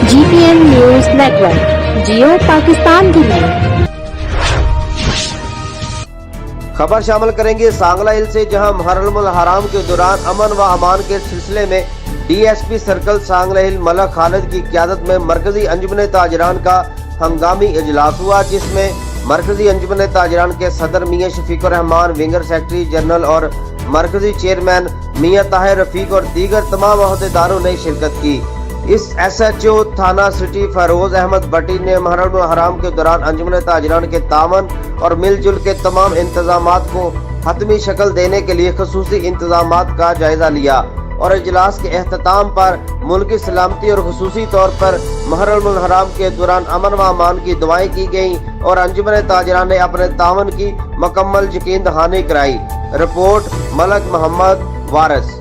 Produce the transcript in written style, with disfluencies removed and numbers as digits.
GPN News Network, जियो पाकिस्तान के लिए। खबर शामिल करेंगे सांगला हिल से, जहां मुहर्रमुल हराम के दौरान अमन व अमान के सिलसिले में DSP सर्कल सांगला हिल मलक खालिद की क़यादत में मरकजी अंजुमन ताजरान का हंगामी इजलास हुआ, जिसमें मरकजी अंजुमन ताजरान के सदर मियां शफीकुर रहमान, विंगर सेक्रेटरी जनरल और मरकजी चेयरमैन मियां ताहिर रफीक और दीगर तमाम अहदेदारों ने शिरकत की। इस SHO थाना सिटी फरोज अहमद भट्टी ने मुहर्रमुल हराम के दौरान अंजुमन ताजरान के तावन और मिलजुल के तमाम इंतजामात को हतमी शक्ल देने के लिए खसूसी इंतजामात का जायजा लिया और इजलास के एहतताम पर मुल्की सलामती और खसूसी तौर पर मुहर्रमुल हराम के दौरान अमन व अमान की दुआएं की गईं और अंजुमन ताजरान ने अपने तावन की मुकम्मल यकीन दहानी कराई। रिपोर्ट मलक मोहम्मद वारिस।